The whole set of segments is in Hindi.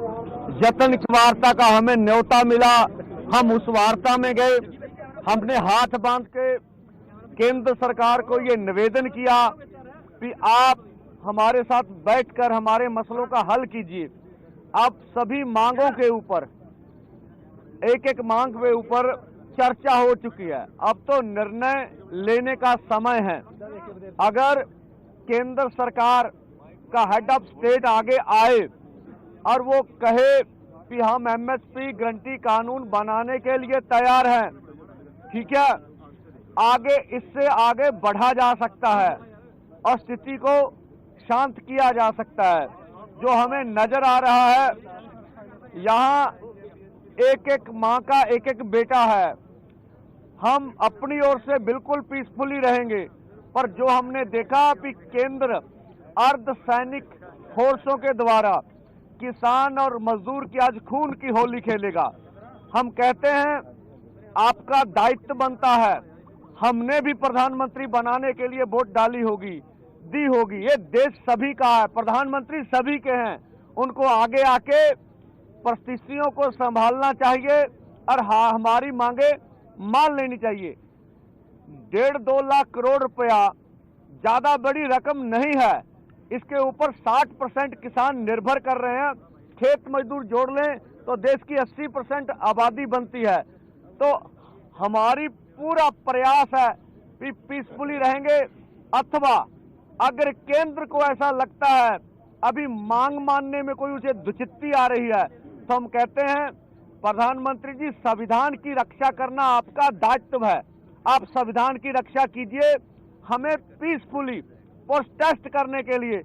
जतन की वार्ता का हमें न्योता मिला, हम उस वार्ता में गए। हमने हाथ बांध के केंद्र सरकार को ये निवेदन किया कि आप हमारे साथ बैठकर हमारे मसलों का हल कीजिए। अब सभी मांगों के ऊपर, एक एक मांग के ऊपर चर्चा हो चुकी है। अब तो निर्णय लेने का समय है। अगर केंद्र सरकार का हेड ऑफ स्टेट आगे आए और वो कहे कि हम एमएसपी गारंटी कानून बनाने के लिए तैयार हैं, ठीक है, आगे इससे आगे बढ़ा जा सकता है और स्थिति को शांत किया जा सकता है। जो हमें नजर आ रहा है, यहाँ एक एक माँ का एक एक बेटा है। हम अपनी ओर से बिल्कुल पीसफुली रहेंगे, पर जो हमने देखा कि केंद्र अर्धसैनिक फोर्सों के द्वारा किसान और मजदूर की आज खून की होली खेलेगा। हम कहते हैं आपका दायित्व बनता है। हमने भी प्रधानमंत्री बनाने के लिए वोट डाली होगी, दी होगी। ये देश सभी का है, प्रधानमंत्री सभी के हैं। उनको आगे आके परिस्थितियों को संभालना चाहिए और हमारी मांगे मान लेनी चाहिए। 1.5-2 लाख करोड़ रुपया ज्यादा बड़ी रकम नहीं है। इसके ऊपर 60% किसान निर्भर कर रहे हैं। खेत मजदूर जोड़ लें तो देश की 80% आबादी बनती है। तो हमारी पूरा प्रयास है कि पीसफुली रहेंगे, अथवा अगर केंद्र को ऐसा लगता है अभी मांग मानने में कोई उसे दुचित्ती आ रही है, तो हम कहते हैं प्रधानमंत्री जी, संविधान की रक्षा करना आपका दायित्व है। आप संविधान की रक्षा कीजिए। हमें पीसफुली प्रोटेस्ट करने के लिए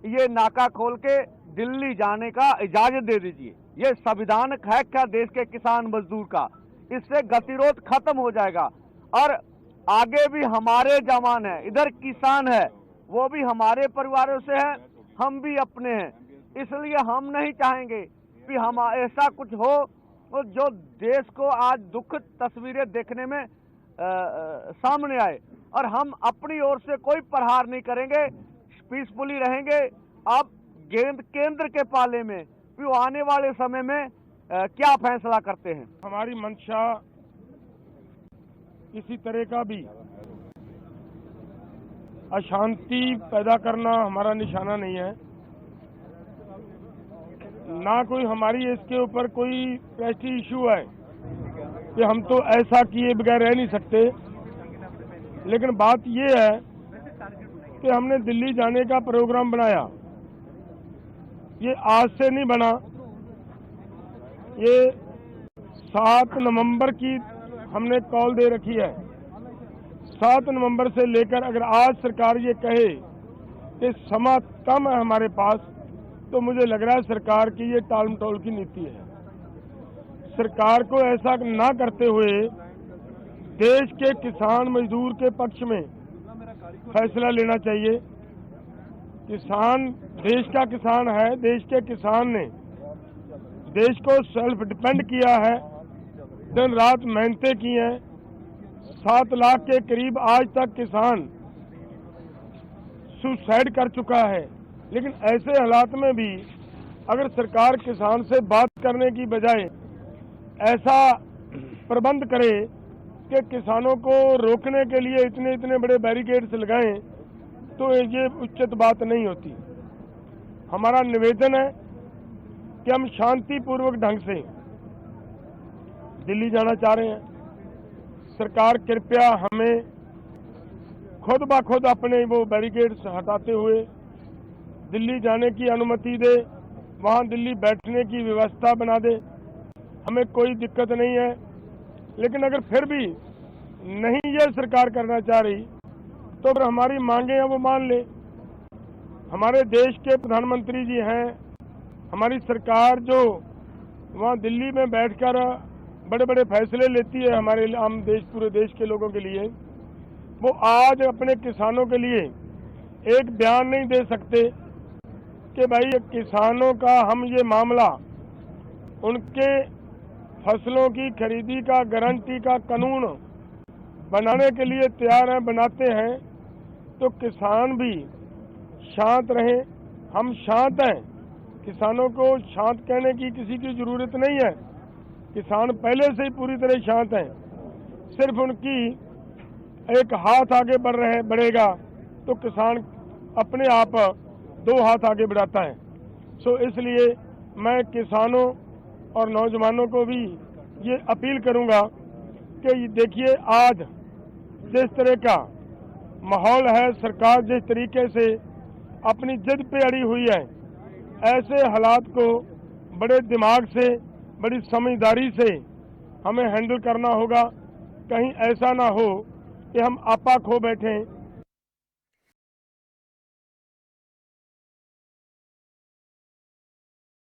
ये नाका खोल के दिल्ली जाने का इजाजत दे दीजिए। ये संविधान है क्या देश के किसान मजदूर का? इससे गतिरोध खत्म हो जाएगा और आगे भी हमारे जवान हैं, इधर किसान है, वो भी हमारे परिवारों से हैं, हम भी अपने हैं। इसलिए हम नहीं चाहेंगे कि हम ऐसा कुछ हो तो जो देश को आज दुखद तस्वीरें देखने में सामने आए, और हम अपनी ओर से कोई प्रहार नहीं करेंगे, पीसफुली रहेंगे। अब केंद्र के पाले में कि वो आने वाले समय में क्या फैसला करते हैं। हमारी मंशा किसी तरह का भी अशांति पैदा करना हमारा निशाना नहीं है, ना कोई हमारी इसके ऊपर कोई प्रेस्टीज इशू है कि हम तो ऐसा किए बगैर रह नहीं सकते। लेकिन बात ये है कि हमने दिल्ली जाने का प्रोग्राम बनाया, ये आज से नहीं बना, ये 7 नवंबर की हमने कॉल दे रखी है। 7 नवंबर से लेकर अगर आज सरकार ये कहे कि समय कम है हमारे पास, तो मुझे लग रहा है सरकार की ये टाल मटोल की नीति है। सरकार को ऐसा ना करते हुए देश के किसान मजदूर के पक्ष में फैसला लेना चाहिए। किसान देश का किसान है, देश के किसान ने देश को सेल्फ डिपेंड किया है, दिन रात मेहनतें की हैं। 7 लाख के करीब आज तक किसान सुसाइड कर चुका है। लेकिन ऐसे हालात में भी अगर सरकार किसान से बात करने की बजाय ऐसा प्रबंध करे कि किसानों को रोकने के लिए इतने इतने बड़े बैरिकेड्स लगाएं, तो ये उचित बात नहीं होती। हमारा निवेदन है कि हम शांतिपूर्वक ढंग से दिल्ली जाना चाह रहे हैं। सरकार कृपया हमें खुद ब खुद अपने वो बैरिकेड्स हटाते हुए दिल्ली जाने की अनुमति दे, वहाँ दिल्ली बैठने की व्यवस्था बना दे। हमें कोई दिक्कत नहीं है, लेकिन अगर फिर भी नहीं ये सरकार करना चाह रही तो फिर हमारी मांगे हैं वो मान ले। हमारे देश के प्रधानमंत्री जी हैं, हमारी सरकार जो वहाँ दिल्ली में बैठकर बड़े बड़े फैसले लेती है हमारे आम देश, पूरे देश के लोगों के लिए, वो आज अपने किसानों के लिए एक बयान नहीं दे सकते कि भाई किसानों का हम ये मामला उनके फसलों की खरीदी का गारंटी का कानून बनाने के लिए तैयार हैं, बनाते हैं, तो किसान भी शांत रहें। हम शांत हैं किसानों को शांत कहने की किसी की जरूरत नहीं है। किसान पहले से ही पूरी तरह शांत हैं। सिर्फ उनकी एक हाथ आगे बढ़ेगा तो किसान अपने आप 2 हाथ आगे बढ़ाता है। सो इसलिए मैं किसानों और नौजवानों को भी ये अपील करूंगा कि देखिए, आज जिस तरह का माहौल है, सरकार जिस तरीके से अपनी जिद पे अड़ी हुई है, ऐसे हालात को बड़े दिमाग से, बड़ी समझदारी से हमें हैंडल करना होगा। कहीं ऐसा ना हो कि हम आपा खो बैठें